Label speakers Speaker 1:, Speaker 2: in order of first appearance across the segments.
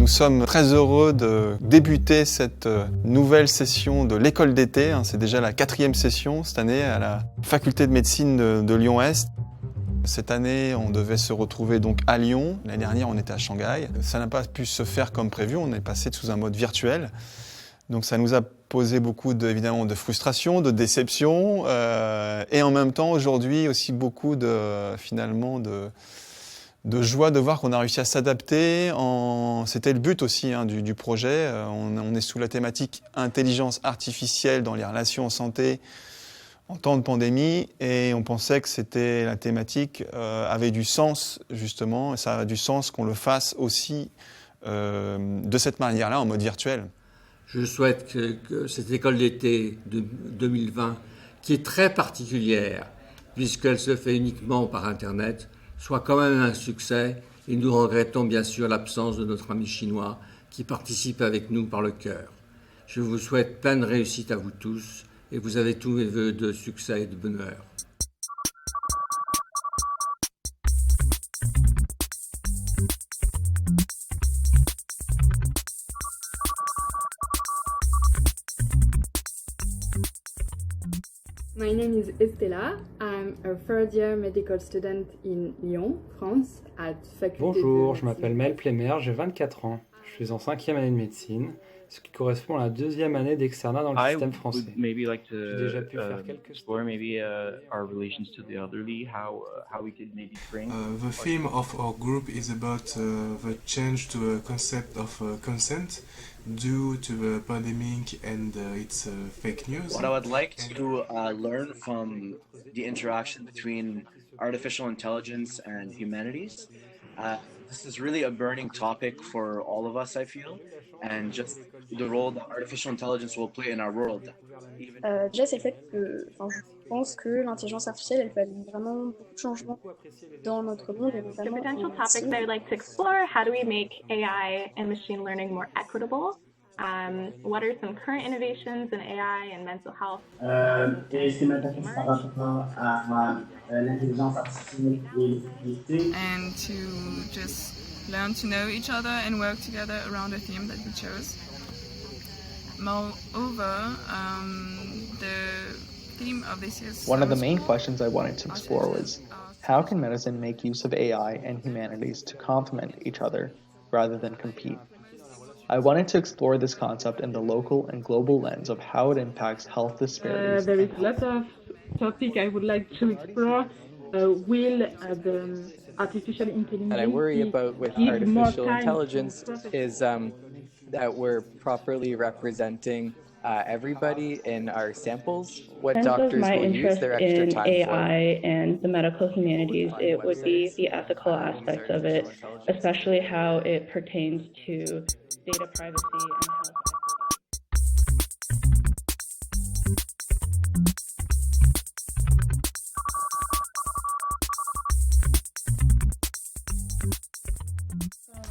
Speaker 1: Nous sommes très heureux de débuter cette nouvelle session de l'école d'été. C'est déjà la 4e session cette année à la faculté de médecine de Lyon-Est. Cette année, on devait se retrouver donc à Lyon. L'année dernière, on était à Shanghai. Ça n'a pas pu se faire comme prévu. On est passé sous un mode virtuel. Donc ça nous a posé beaucoup évidemment de frustration, de déception, et en même temps aujourd'hui aussi beaucoup de joie de voir qu'on a réussi à s'adapter. C'était le but aussi du projet. On est sous la thématique intelligence artificielle dans les relations en santé en temps de pandémie, et on pensait que la thématique avait du sens justement, et ça a du sens qu'on le fasse aussi de cette manière-là, en mode virtuel.
Speaker 2: Je souhaite que cette école d'été de 2020, qui est très particulière, puisqu'elle se fait uniquement par Internet, soit quand même un succès. Et nous regrettons bien sûr l'absence de notre ami chinois qui participe avec nous par le cœur. Je vous souhaite plein de réussite à vous tous et vous avez tous mes vœux de succès et de bonheur.
Speaker 3: My name is ete3. I'm a third-year medical student in Lyon, France, at faculté.
Speaker 4: Bonjour, je m'appelle Mel Plémer, j'ai 24 ans. Je suis en 5e année de médecine, ce qui correspond à la 2e année d'externat dans le système français. J'ai déjà pu faire quelques
Speaker 5: explore maybe our relations to the elderly, how we could maybe bring.
Speaker 6: The theme of our group is about the change to a concept of consent due to the pandemic and its fake news.
Speaker 7: What I would like to learn from the interaction between artificial intelligence and humanities. This is really a burning topic for all of us, I feel, and just the role that artificial intelligence will play in our world.
Speaker 8: Déjà, c'est le fait que, je pense que l'intelligence artificielle, elle peut amener vraiment beaucoup de changements dans notre monde et notamment.
Speaker 9: The potential topics I would like to explore: how do we make AI and machine learning more equitable? What are some current innovations in AI and mental health?
Speaker 10: Et ce qui m'intéresse par rapport à l'intelligence artificielle et l'utilité.
Speaker 11: And to just learn to know each other and work together around a theme that we chose. Moreover, the theme of this year's
Speaker 12: one of the main questions I wanted to explore was, how can medicine make use of AI and humanities to complement each other rather than compete? I wanted to explore this concept in the local and global lens of how it impacts health disparities.
Speaker 13: There is a lot of topics I would like to explore. Will the artificial intelligence...
Speaker 14: What I worry about with artificial intelligence is that we're properly representing everybody in our samples. What doctors will use their extra time for.
Speaker 15: In AI and the medical humanities, it would be the ethical aspects of it, especially how it pertains to data privacy and health equity.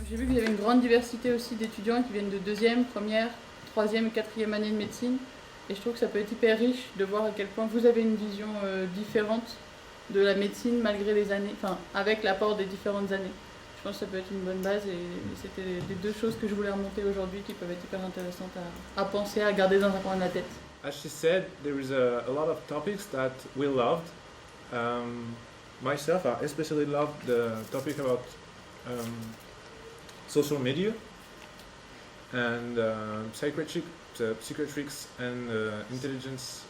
Speaker 16: J'ai vu qu'il y avait une grande diversité aussi d'étudiants qui viennent de 2e, 1re, 3e et 4e année de médecine. Et je trouve que ça peut être hyper riche de voir à quel point vous avez une vision différente de la médecine malgré les années, enfin avec l'apport des différentes années. Je pense que ça peut être une bonne base et c'était les deux choses que je voulais remonter aujourd'hui qui peuvent être hyper intéressantes à penser, à garder dans un coin de la tête.
Speaker 17: As she said, there is a lot of topics that we loved. Myself, I especially loved the topic about social media and psychiatrics and intelligence,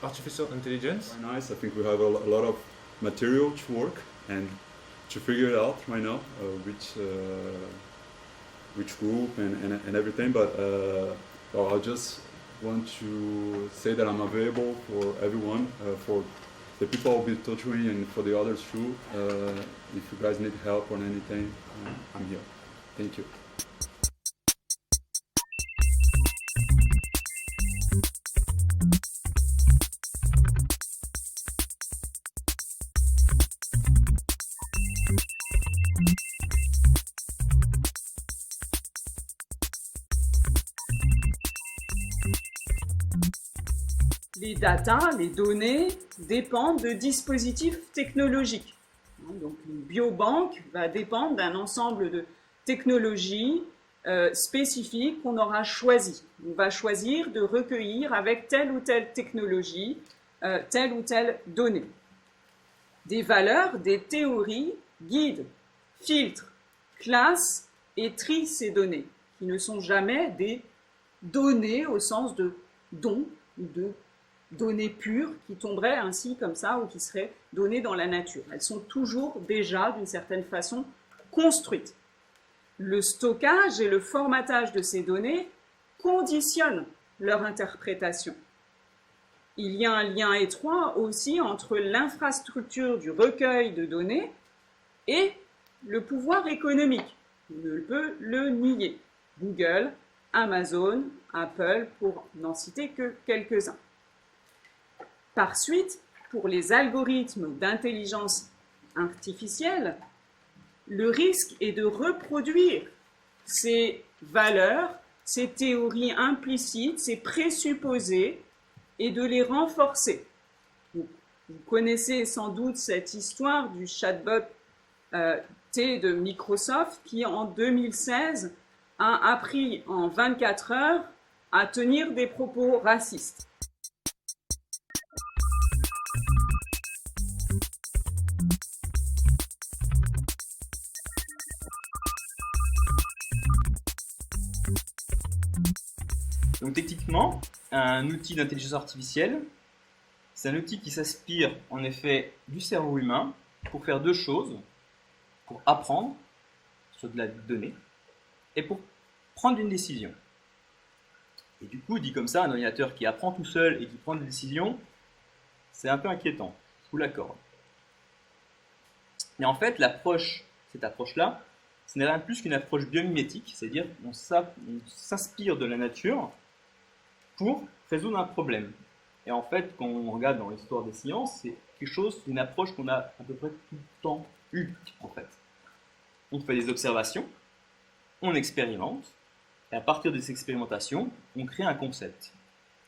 Speaker 17: artificial intelligence.
Speaker 18: Very nice. I think we have a lot of material to work and to figure it out right now, which group and everything. But I just want to say that I'm available for everyone, for the people I'll be tutoring and for the others too. If you guys need help on anything, I'm here. Thank you.
Speaker 19: Les data, les données dépendent de dispositifs technologiques. Donc une biobanque va dépendre d'un ensemble de technologies spécifique qu'on aura choisi. On va choisir de recueillir avec telle ou telle technologie, telle ou telle donnée. Des valeurs, des théories guident, filtrent, classent et trient ces données, qui ne sont jamais des données au sens de dons ou de données pures qui tomberaient ainsi comme ça ou qui seraient données dans la nature. Elles sont toujours déjà, d'une certaine façon, construites. Le stockage et le formatage de ces données conditionnent leur interprétation. Il y a un lien étroit aussi entre l'infrastructure du recueil de données et le pouvoir économique. On ne peut le nier. Google, Amazon, Apple, pour n'en citer que quelques-uns. Par suite, pour les algorithmes d'intelligence artificielle, le risque est de reproduire ces valeurs, ces théories implicites, ces présupposés, et de les renforcer. Vous connaissez sans doute cette histoire du chatbot T de Microsoft qui, en 2016, a appris en 24 heures à tenir des propos racistes.
Speaker 20: Donc techniquement, un outil d'intelligence artificielle, c'est un outil qui s'inspire en effet du cerveau humain pour faire deux choses, pour apprendre sur de la donnée et pour prendre une décision. Et du coup, dit comme ça, un ordinateur qui apprend tout seul et qui prend des décisions, c'est un peu inquiétant, je vous l'accorde. Mais en fait, cette approche-là, ce n'est rien de plus qu'une approche biomimétique, c'est-à-dire qu'on s'inspire de la nature pour résoudre un problème. Et en fait, quand on regarde dans l'histoire des sciences, c'est une approche qu'on a à peu près tout le temps eue, en fait. On fait des observations, on expérimente, et à partir de ces expérimentations, on crée un concept.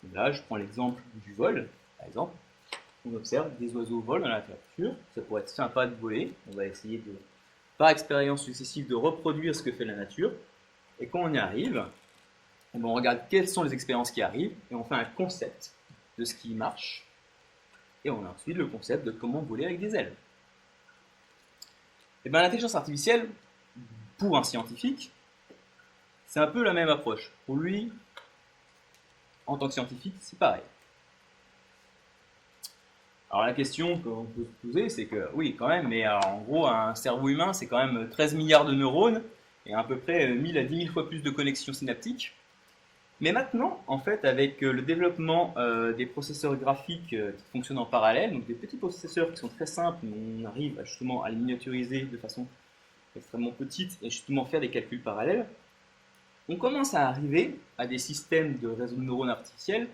Speaker 20: Et là, je prends l'exemple du vol, par exemple. On observe des oiseaux volent dans la nature, ça pourrait être sympa de voler, on va essayer de, par expérience successive, de reproduire ce que fait la nature, et quand on y arrive, on regarde quelles sont les expériences qui arrivent et on fait un concept de ce qui marche. Et on a ensuite le concept de comment voler avec des ailes. Et bien l'intelligence artificielle, pour un scientifique, c'est un peu la même approche. Pour lui, en tant que scientifique, c'est pareil. Alors la question qu'on peut se poser, c'est que oui, quand même, mais alors, en gros, un cerveau humain, c'est quand même 13 milliards de neurones et à peu près 1000 à 10 000 fois plus de connexions synaptiques. Mais maintenant, en fait, avec le développement des processeurs graphiques qui fonctionnent en parallèle, donc des petits processeurs qui sont très simples, mais on arrive justement à les miniaturiser de façon extrêmement petite et justement faire des calculs parallèles, on commence à arriver à des systèmes de réseaux de neurones artificiels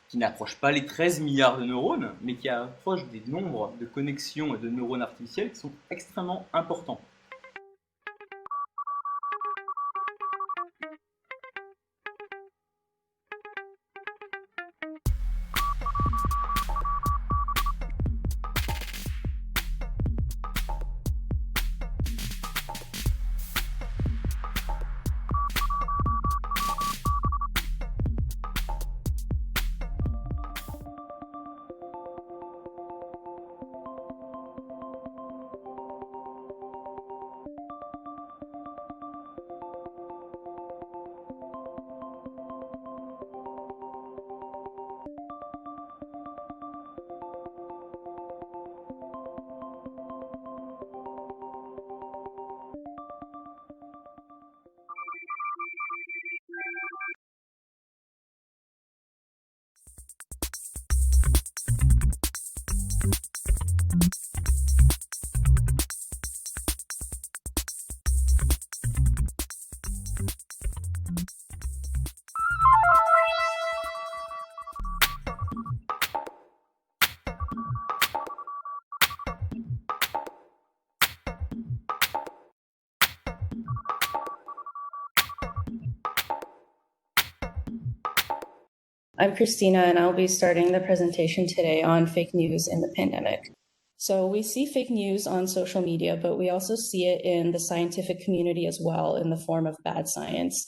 Speaker 20: qui n'approchent pas les 13 milliards de neurones, mais qui approchent des nombres de connexions et de neurones artificiels qui sont extrêmement importants.
Speaker 15: I'm Christina, and I'll be starting the presentation today on fake news in the pandemic. So we see fake news on social media, but we also see it in the scientific community as well in the form of bad science.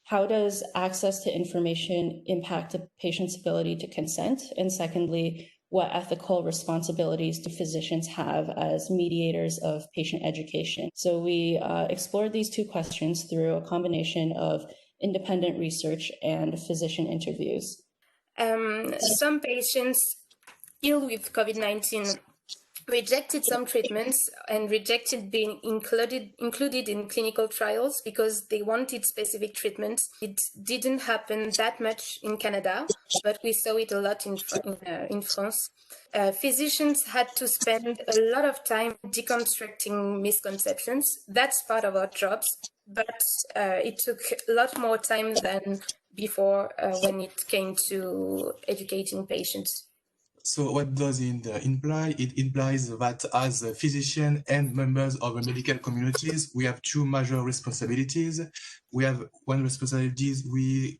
Speaker 15: How does access to information impact a patient's ability to consent? And secondly, what ethical responsibilities do physicians have as mediators of patient education? So we explored these two questions through a combination of independent research and physician interviews.
Speaker 21: Some patients ill with COVID-19 rejected some treatments and rejected being included in clinical trials because they wanted specific treatments. It didn't happen that much in Canada, but we saw it a lot in France. Physicians had to spend a lot of time deconstructing misconceptions. That's part of our jobs, but it took a lot more time than before when it came to educating patients.
Speaker 6: So what does it imply? It implies that as a physician and members of the medical communities, we have two major responsibilities. We have one responsibility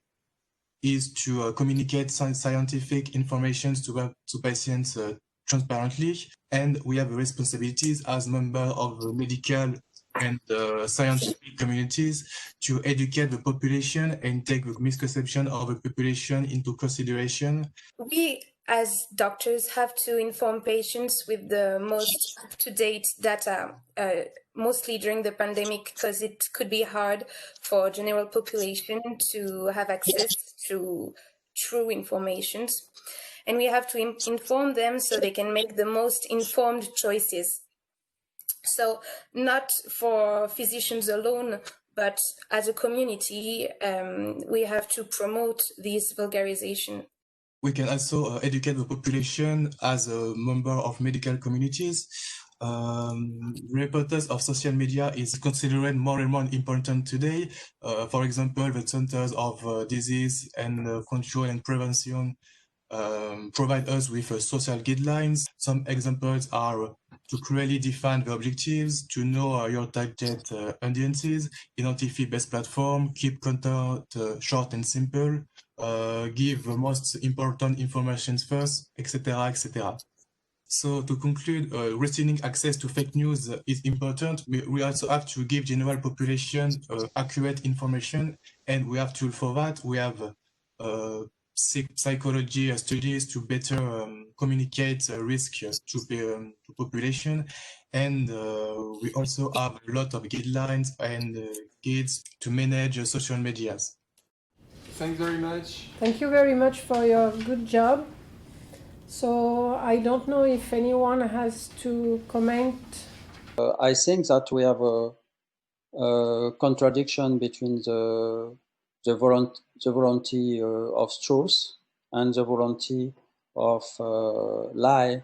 Speaker 6: is to communicate scientific information to patients transparently, and we have responsibilities as members of the medical and scientific communities to educate the population and take the misconception of the population into consideration.
Speaker 21: We, as doctors, have to inform patients with the most up-to-date data, mostly during the pandemic, because it could be hard for general population to have access to true information. And we have to inform them so they can make the most informed choices. So not for physicians alone, but as a community, we have to promote this vulgarization.
Speaker 6: We can also educate the population as a member of medical communities. The importance of social media is considered more and more important today. For example, the Centers of Disease and Control and Prevention provide us with social guidelines. Some examples are to clearly define the objectives, to know your target audiences, identify best platform, keep content short and simple, give the most important information first, etc., etc. So to conclude, restricting access to fake news is important. We also have to give general population accurate information, and we have to, for that, we have psychology studies to better communicate risk to population, and we also have a lot of guidelines and guides to manage social medias.
Speaker 1: Thanks very much.
Speaker 22: Thank you very much for your good job. So I don't know if anyone has to comment.
Speaker 23: I think that we have a contradiction between the volunty of truth and the volunty of lie,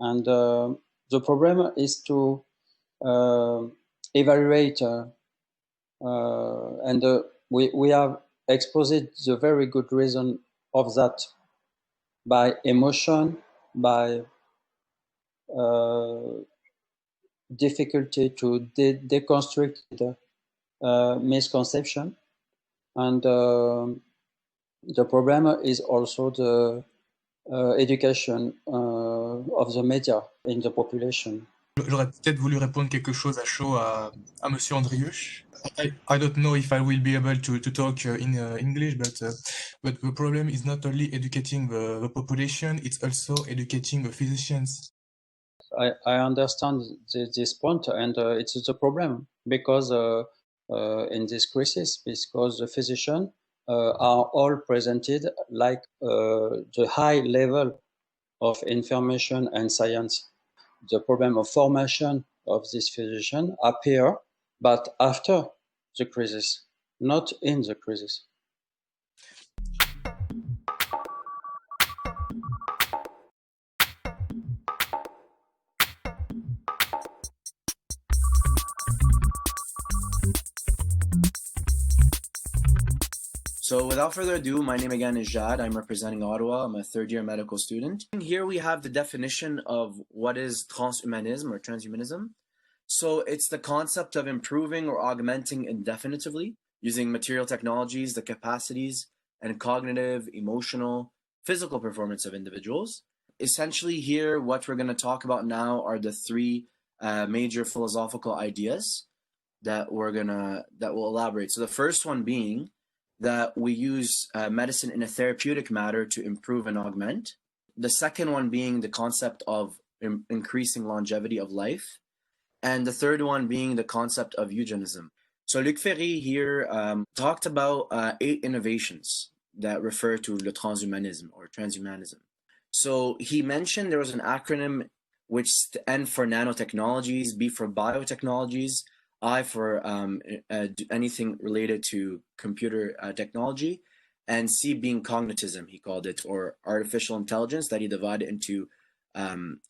Speaker 23: and the problem is to evaluate and we have exposed the very good reason of that by emotion, by difficulty to deconstruct the misconception, and the problem is also the education of the media in the population.
Speaker 6: J'aurais peut-être voulu répondre quelque chose à chaud à Monsieur Andrieusz. I don't know if I will be able to talk in English, but the problem is not only educating the population, it's also educating the physicians.
Speaker 23: I understand this point, and it's the problem because in this crisis, because the physicians are all presented like the high level of information and science. The problem of formation of this physician appear, but after the crisis, not in the crisis.
Speaker 7: So without further ado, my name again is Jad. I'm representing Ottawa. I'm a third-year medical student. Here we have the definition of what is transhumanism or transhumanism. So it's the concept of improving or augmenting indefinitely using material technologies, the capacities and cognitive, emotional, physical performance of individuals. Essentially here, what we're going to talk about now are the three major philosophical ideas that we'll elaborate. So the first one being that we use medicine in a therapeutic manner to improve and augment. The second one being the concept of increasing longevity of life. And the third one being the concept of eugenism. So Luc Ferry here talked about 8 innovations that refer to le transhumanisme or transhumanism. So he mentioned there was an acronym which N for nanotechnologies, B for biotechnologies, I for anything related to computer technology, and C being cognitism, he called it, or artificial intelligence, that he divided into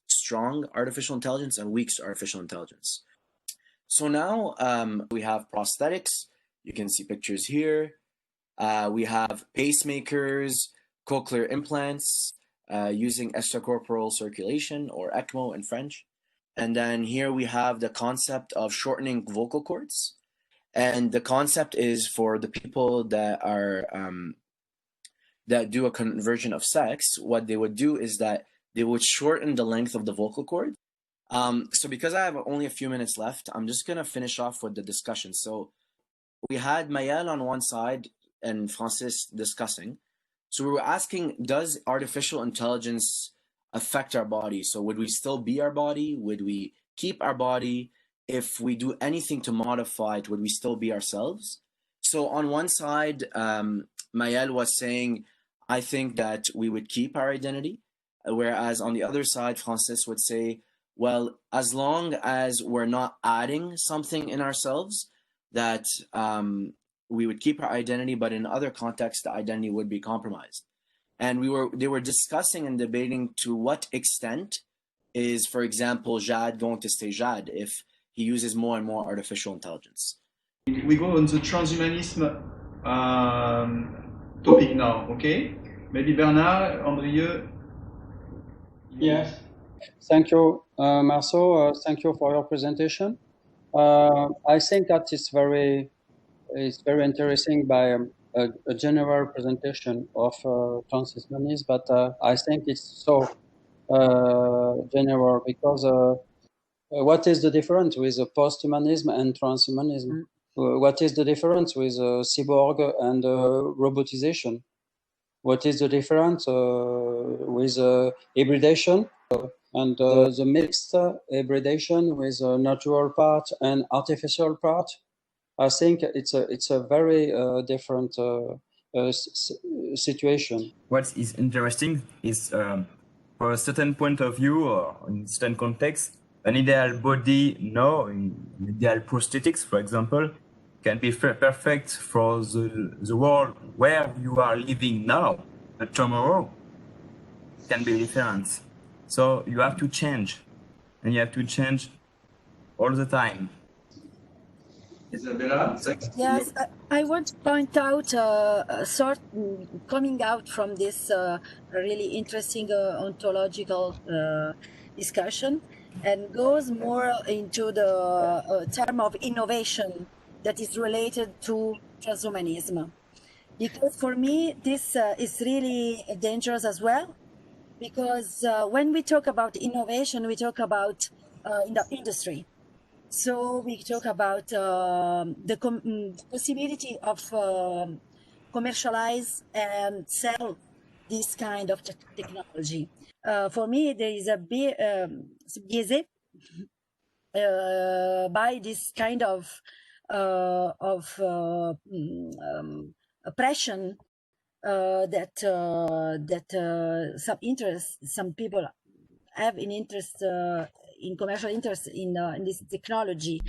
Speaker 7: strong artificial intelligence and weak artificial intelligence. So now we have prosthetics. You can see pictures here. We have pacemakers, cochlear implants, using extracorporeal circulation, or ECMO in French. And then here we have the concept of shortening vocal cords. And the concept is for the people that are that do a conversion of sex, what they would do is that they would shorten the length of the vocal cord. So because I have only a few minutes left, I'm just going to finish off with the discussion. So we had Mayel on one side and Francis discussing. So we were asking, does artificial intelligence affect our body? So would we still be our body? Would we keep our body? If we do anything to modify it, would we still be ourselves? So on one side, Mayel was saying, I think that we would keep our identity. Whereas on the other side, Francis would say, well, as long as we're not adding something in ourselves, that we would keep our identity, but in other contexts, the identity would be compromised. And they were discussing and debating to what extent is, for example, Jade going to stay Jade if he uses more and more artificial intelligence.
Speaker 1: We go on the transhumanism topic now, okay? Maybe Bernard, Andrieux.
Speaker 23: Yes. Thank you, Marceau. Thank you for your presentation. I think that it's very interesting by a general presentation of transhumanism, but I think it's so general because what is the difference with posthumanism and transhumanism? What is the difference with cyborg and robotization? What is the difference with hybridation and the mixed hybridation with natural part and artificial part? I think it's a very different situation.
Speaker 2: What is interesting is, for a certain point of view or in certain context, an ideal body now, in ideal prosthetics, for example, can be perfect for the world where you are living now, but tomorrow can be different. So you have to change, and you have to change all the time.
Speaker 1: Isabella?
Speaker 3: Yes, I want to point out coming out from this really interesting ontological discussion, and goes more into the term of innovation that is related to transhumanism. Because for me, this is really dangerous as well, because when we talk about innovation, we talk about in the industry. So we talk about the possibility of commercialize and sell this kind of technology. For me, there is a bit biaisé by this kind of oppression that some people have in interest in commercial interest in this technology.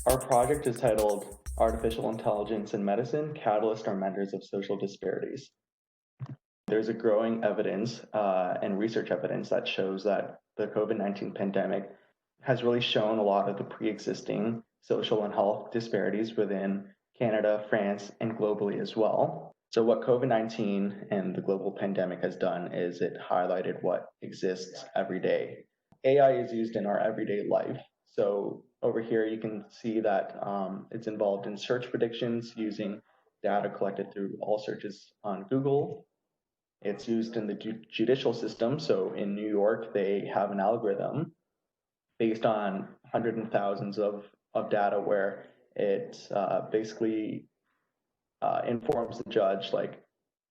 Speaker 12: Our project is titled Artificial Intelligence in Medicine, Catalysts or Measures of Social Disparities. There's a growing evidence and research evidence that shows that the COVID-19 pandemic has really shown a lot of the pre-existing social and health disparities within Canada, France, and globally as well. So what COVID-19 and the global pandemic has done is it highlighted what exists every day AI is used in our everyday life. So over here, you can see that it's involved in search predictions using data collected through all searches on Google. It's used in the judicial system. So in New York, they have an algorithm based on hundreds and thousands of data where it basically informs the judge like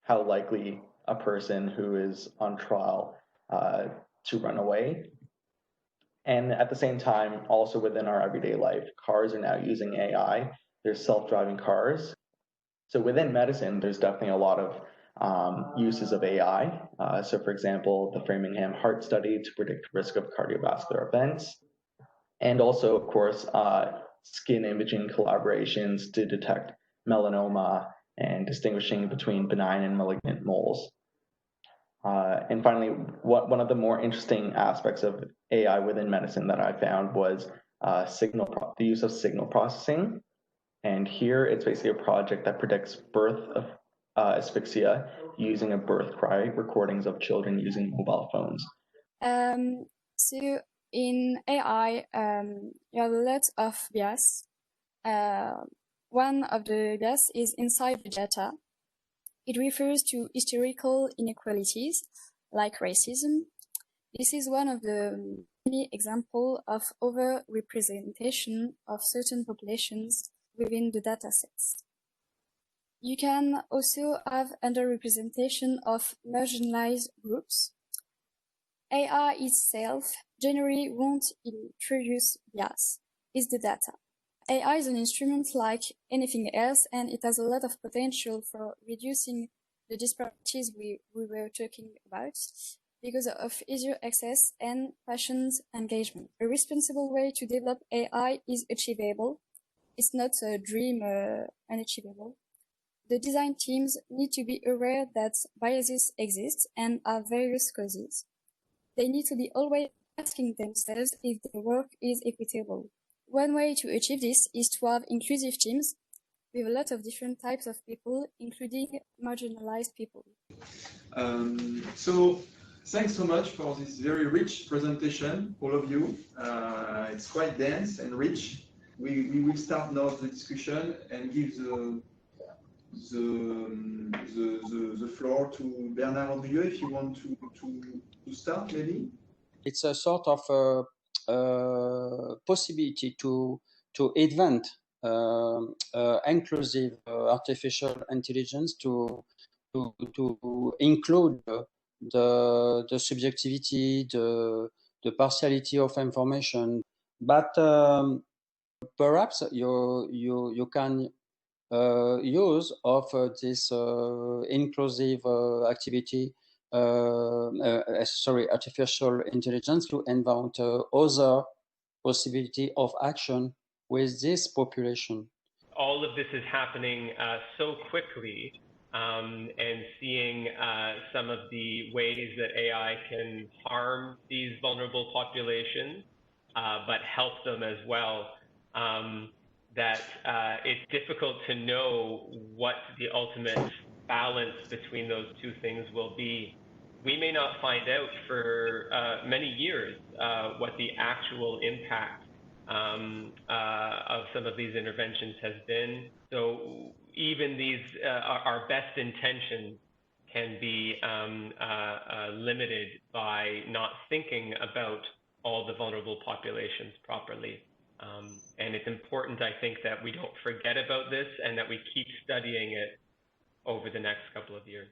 Speaker 12: how likely a person who is on trial to run away. And at the same time, also within our everyday life, cars are now using AI. There's self-driving cars. So within medicine, there's definitely a lot of uses of AI. So for example, the Framingham Heart Study to predict risk of cardiovascular events. And also, of course, skin imaging collaborations to detect melanoma and distinguishing between benign and malignant moles. And finally, one of the more interesting aspects of AI within medicine that I found was the use of signal processing. And here it's basically a project that predicts birth of asphyxia using a birth cry recordings of children using mobile phones.
Speaker 4: So in AI, you have a lot of bias. One of the bias is inside the data. It refers to historical inequalities, like racism. This is one of the many examples of over-representation of certain populations within the datasets. You can also have under-representation of marginalized groups. AI itself generally won't introduce bias, it's the data. AI is an instrument like anything else, and it has a lot of potential for reducing the disparities we were talking about because of easier access and patient engagement. A responsible way to develop AI is achievable. It's not a dream unachievable. The design teams need to be aware that biases exist and have various causes. They need to be always asking themselves if their work is equitable. One way to achieve this is to have inclusive teams with a lot of different types of people, including marginalized people.
Speaker 1: So thanks so much for this very rich presentation, all of you. It's quite dense and rich. We will start now the discussion and give the floor to Bernard Andrieux if you want to start, maybe.
Speaker 23: It's a sort of possibility to invent inclusive artificial intelligence to include the subjectivity, the partiality of information, but perhaps you can use of this inclusive activity. Artificial intelligence to invent other possibility of action with this population.
Speaker 5: All of this is happening so quickly, and seeing some of the ways that AI can harm these vulnerable populations, but help them as well, that it's difficult to know what the ultimate balance between those two things will be. We may not find out for many years what the actual impact of some of these interventions has been. So even these, our best intentions can be limited by not thinking about all the vulnerable populations properly. And it's important, I think, that we don't forget about this and that we keep studying it over the next couple of years.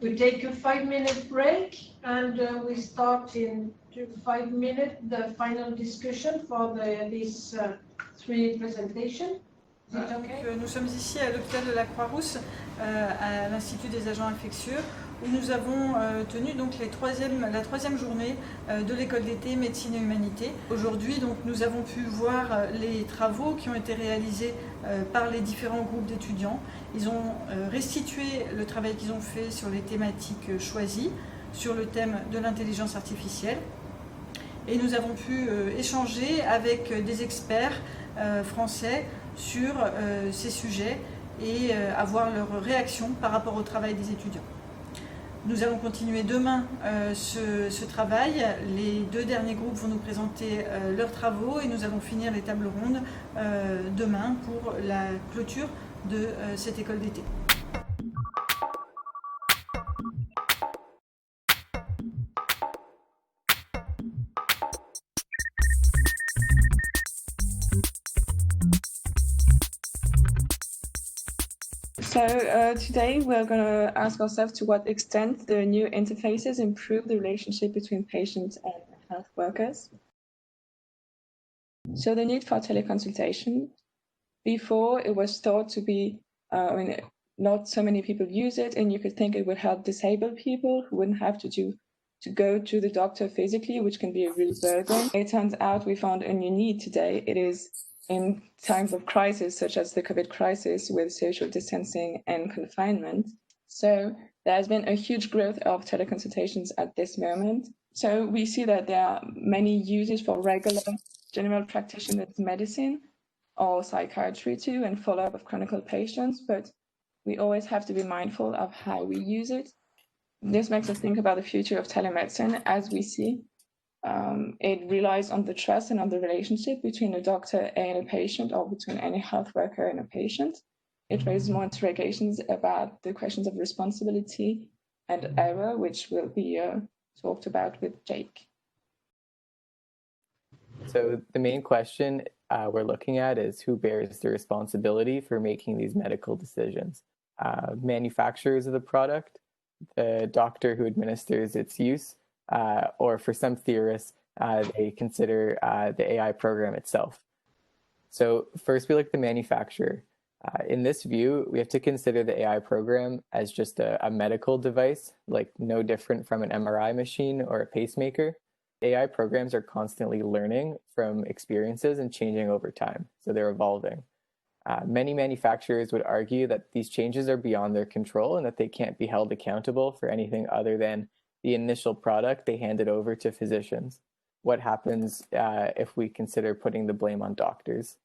Speaker 22: We take a 5-minute break and we start in 5 minutes the final discussion for these 3 presentations. Is it okay?
Speaker 8: Nous sommes ici à l'hôpital de la Croix-Rousse, à l'Institut des agents infectieux, où nous avons tenu donc la troisième journée de l'école d'été médecine et humanité. Aujourd'hui, donc, nous avons pu voir les travaux qui ont été réalisés par les différents groupes d'étudiants. Ils ont restitué le travail qu'ils ont fait sur les thématiques choisies, sur le thème de l'intelligence artificielle. Et nous avons pu échanger avec des experts français sur ces sujets et avoir leur réaction par rapport au travail des étudiants. Nous allons continuer demain ce travail. Les 2 derniers groupes vont nous présenter leurs travaux et nous allons finir les tables rondes demain pour la clôture de cette école d'été.
Speaker 9: So today we're going to ask ourselves to what extent the new interfaces improve the relationship between patients and health workers. So the need for teleconsultation. Before it was thought to be, not so many people use it, and you could think it would help disabled people who wouldn't have to go to the doctor physically, which can be a real burden. It turns out we found a new need today. It is in times of crisis, such as the COVID crisis with social distancing and confinement. So there has been a huge growth of teleconsultations at this moment. So we see that there are many uses for regular general practitioners medicine or psychiatry too, and follow-up of chronic patients, but we always have to be mindful of how we use it. This makes us think about the future of telemedicine. As we see, it relies on the trust and on the relationship between a doctor and a patient, or between any health worker and a patient. It raises more interrogations about the questions of responsibility and error, which will be talked about with Jake.
Speaker 14: So the main question we're looking at is who bears the responsibility for making these medical decisions. Manufacturers of the product, the doctor who administers its use, or for some theorists, they consider the AI program itself. So first we look at the manufacturer. In this view, we have to consider the AI program as just a medical device, like no different from an MRI machine or a pacemaker. AI programs are constantly learning from experiences and changing over time, so they're evolving. Many manufacturers would argue that these changes are beyond their control and that they can't be held accountable for anything other than the initial product they handed over to physicians. What happens if we consider putting the blame on doctors?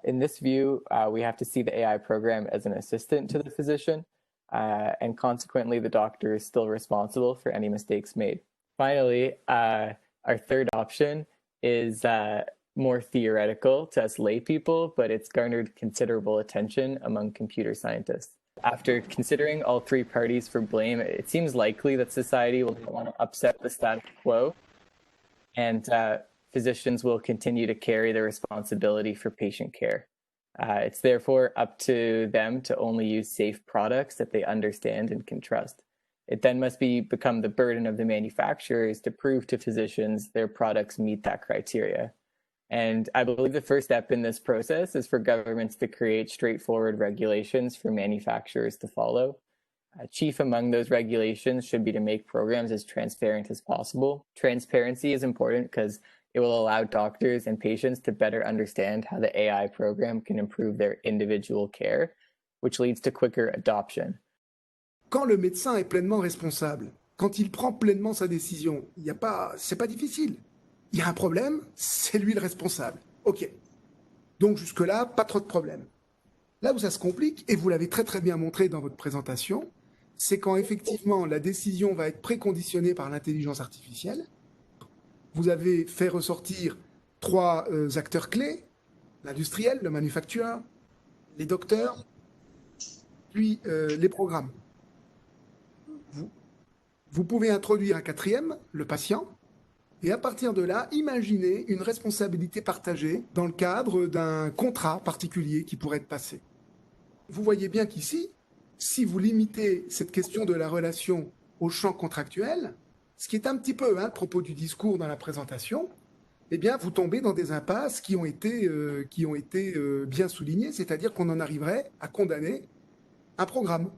Speaker 14: In this view, we have to see the AI program as an assistant to the physician, and consequently the doctor is still responsible for any mistakes made. Finally, our third option is more theoretical to us lay people, but it's garnered considerable attention among computer scientists. After considering all 3 parties for blame, it seems likely that society will want to upset the status quo, and physicians will continue to carry the responsibility for patient care. It's therefore up to them to only use safe products that they understand and can trust. It then must become the burden of the manufacturers to prove to physicians their products meet that criteria. And I believe the first step in this process is for governments to create straightforward regulations for manufacturers to follow. Chief among those regulations should be to make programs as transparent as possible. Transparency is important because it will allow doctors and patients to better understand how the AI program can improve their individual care, which leads to quicker adoption.
Speaker 10: Quand le médecin est pleinement responsable, quand il prend pleinement sa décision, c'est pas difficile. Il y a un problème, c'est lui le responsable. OK. Donc jusque-là, pas trop de problème. Là où ça se complique, et vous l'avez très très bien montré dans votre présentation, c'est quand effectivement la décision va être préconditionnée par l'intelligence artificielle. Vous avez fait ressortir 3 acteurs clés, l'industriel, le manufacturer, les docteurs, puis les programmes. Vous pouvez introduire un 4e, le patient, et à partir de là, imaginez une responsabilité partagée dans le cadre d'un contrat particulier qui pourrait être passé. Vous voyez bien qu'ici, si vous limitez cette question de la relation au champ contractuel, ce qui est un petit peu le propos du discours dans la présentation, eh bien, vous tombez dans des impasses qui ont été bien soulignées, c'est-à-dire qu'on en arriverait à condamner un programme.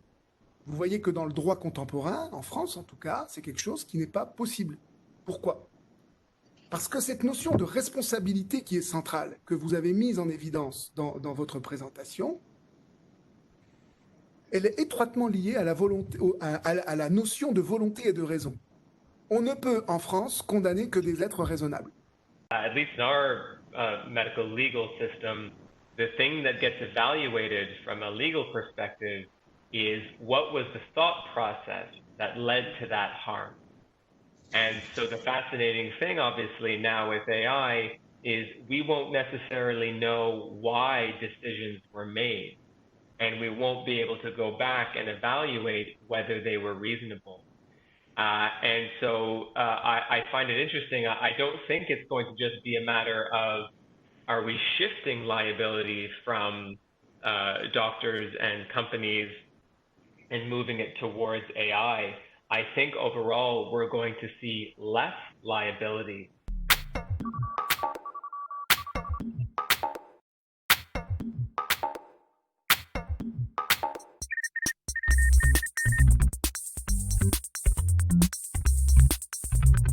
Speaker 10: Vous voyez que dans le droit contemporain, en France en tout cas, c'est quelque chose qui n'est pas possible. Pourquoi ? Parce que cette notion de responsabilité qui est centrale, que vous avez mise en évidence dans votre présentation, elle est étroitement liée à la notion de volonté et de raison. On ne peut en France condamner que des êtres raisonnables.
Speaker 5: At least in our medical legal system, the thing that gets evaluated from a legal perspective is what was the thought process that led to that harm? And so the fascinating thing, obviously, now with AI is we won't necessarily know why decisions were made, and we won't be able to go back and evaluate whether they were reasonable. And so I find it interesting. I don't think it's going to just be a matter of, are we shifting liability from doctors and companies and moving it towards AI? I think overall we're going to see less liability.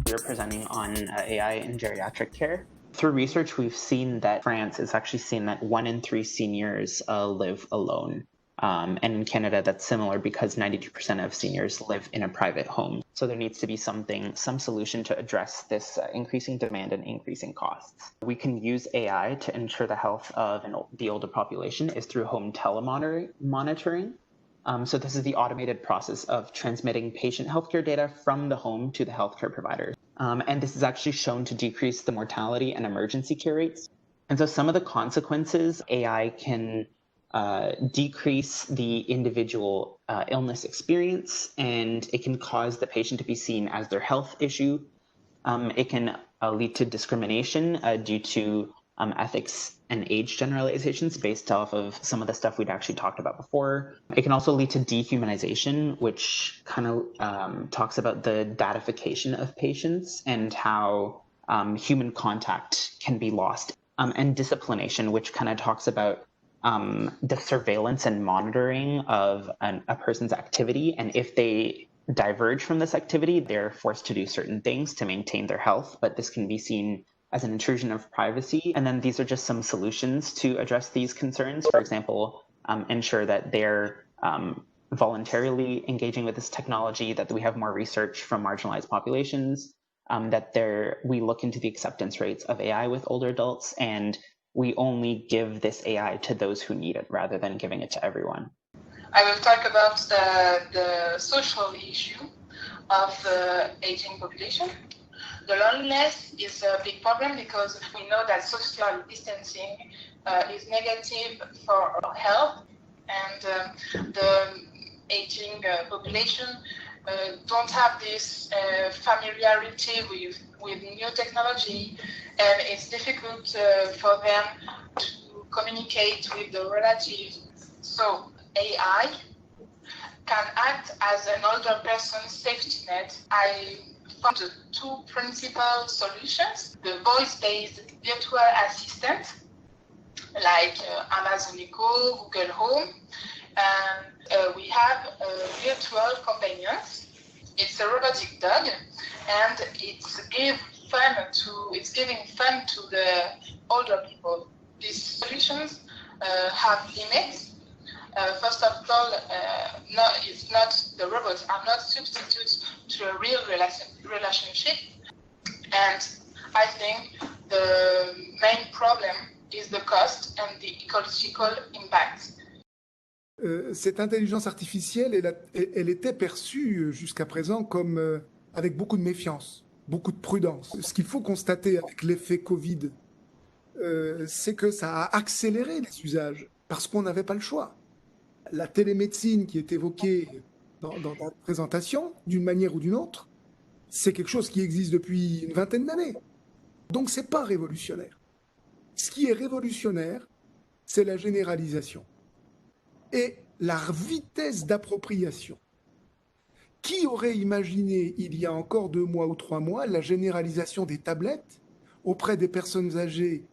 Speaker 11: We're presenting on AI in geriatric care. Through research, we've seen that France is actually seen that 1 in 3 seniors live alone. And in Canada, that's similar because 92% of seniors live in a private home. So there needs to be some solution to address this increasing demand and increasing costs. We can use AI to ensure the health of the older population is through home telemonitoring. So this is the automated process of transmitting patient healthcare data from the home to the healthcare provider. And this is actually shown to decrease the mortality and emergency care rates. And so some of the consequences, AI can decrease the individual illness experience, and it can cause the patient to be seen as their health issue. It can lead to discrimination due to ethics and age generalizations based off of some of the stuff we'd actually talked about before. It can also lead to dehumanization, which kind of talks about the datification of patients and how human contact can be lost. And disciplination, which kind of talks about the surveillance and monitoring of a person's activity. And if they diverge from this activity, they're forced to do certain things to maintain their health, but this can be seen as an intrusion of privacy. And then these are just some solutions to address these concerns. For example, ensure that they're voluntarily engaging with this technology, that we have more research from marginalized populations, that we look into the acceptance rates of AI with older adults, and we only give this AI to those who need it rather than giving it to everyone.
Speaker 13: I will talk about the social issue of the aging population. The loneliness is a big problem because we know that social distancing is negative for our health, and the aging population don't have this familiarity with new technology, and it's difficult for them to communicate with the relatives. So AI can act as an older person's safety net. I found the 2 principal solutions: the voice-based virtual assistant, like Amazon Echo, Google Home, and we have virtual companions. It's a robotic dog, and it's giving fun to the older people. These solutions have limits. First of all, no, it's not the robots are not substitutes to a real relationship, and I think the main problem is the cost and the ecological impact.
Speaker 10: Cette intelligence artificielle, elle était perçue jusqu'à présent comme avec beaucoup de méfiance, beaucoup de prudence. Ce qu'il faut constater avec l'effet Covid, c'est que ça a accéléré les usages parce qu'on n'avait pas le choix. La télémédecine qui est évoquée dans la présentation, d'une manière ou d'une autre, c'est quelque chose qui existe depuis une vingtaine d'années. Donc c'est pas révolutionnaire. Ce qui est révolutionnaire, c'est la généralisation et la vitesse d'appropriation. Qui aurait imaginé il y a encore 2 mois ou 3 mois la généralisation des tablettes auprès des personnes âgées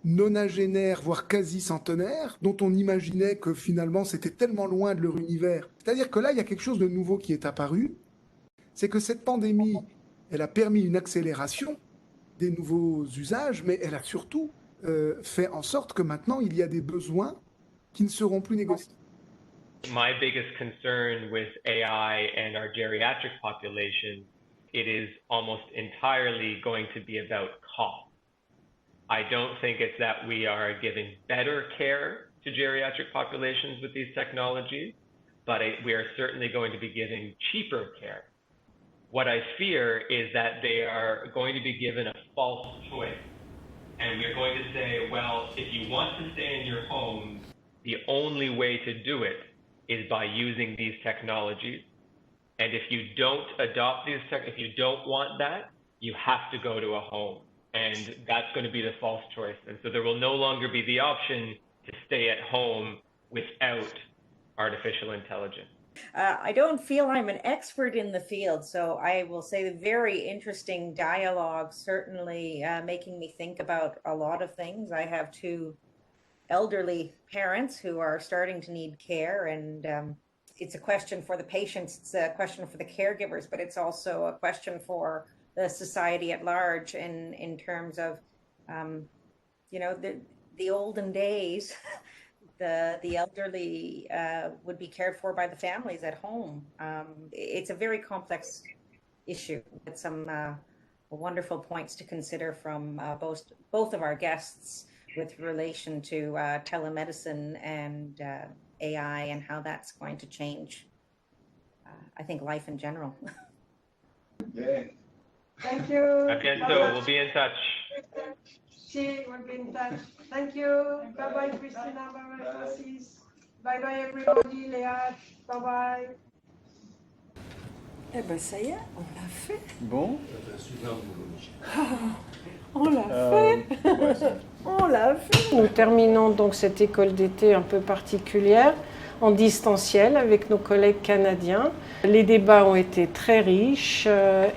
Speaker 10: nonagénaires, voire quasi centenaires, dont on imaginait que finalement c'était tellement loin de leur univers. C'est-à-dire que là, il y a quelque chose de nouveau qui est apparu, c'est que cette pandémie, elle a permis une accélération des nouveaux usages, mais elle a surtout fait en sorte que maintenant, il y a des besoins qui ne seront plus négociés.
Speaker 5: My biggest concern with AI and our geriatric population, it is almost entirely going to be about cost. I don't think it's that we are giving better care to geriatric populations with these technologies. but we are certainly going to be giving cheaper care. What I fear is that they are going to be given a false choice. And we're going to say, well, if you want to stay in your home, the only way to do it is by using these technologies. And if you don't adopt these if you don't want that, you have to go to a home. And that's going to be the false choice. And so there will no longer be the option to stay at home without artificial intelligence.
Speaker 16: I don't feel I'm an expert in the field, so I will say the very interesting dialogue, certainly making me think about a lot of things. I have two elderly parents who are starting to need care, and it's a question for the patients, it's a question for the caregivers, but it's also a question for the society at large in terms of, you know, the olden days. The elderly would be cared for by the families at home. It's a very complex issue with some wonderful points to consider from both of our guests with relation to telemedicine and AI and how that's going to change, I think, life in general.
Speaker 22: Yeah. Thank you.
Speaker 5: So we'll be in touch.
Speaker 22: See, we'll be in touch. Thank you. Bye-bye, Christina. Bye-bye, Francis. Bye-bye, everybody. Léa. Bye-bye. Eh ben, ça y est, on l'a fait.
Speaker 1: Bon.
Speaker 22: On l'a fait. On l'a fait. Nous terminons donc cette école d'été un peu particulière en distanciel avec nos collègues canadiens. Les débats ont été très riches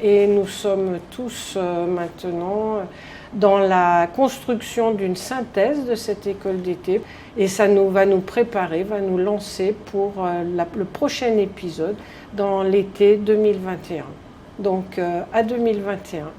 Speaker 22: et nous sommes tous maintenant dans la construction d'une synthèse de cette école d'été. Et ça va nous préparer, va nous lancer pour le prochain épisode dans l'été 2021. Donc à 2021.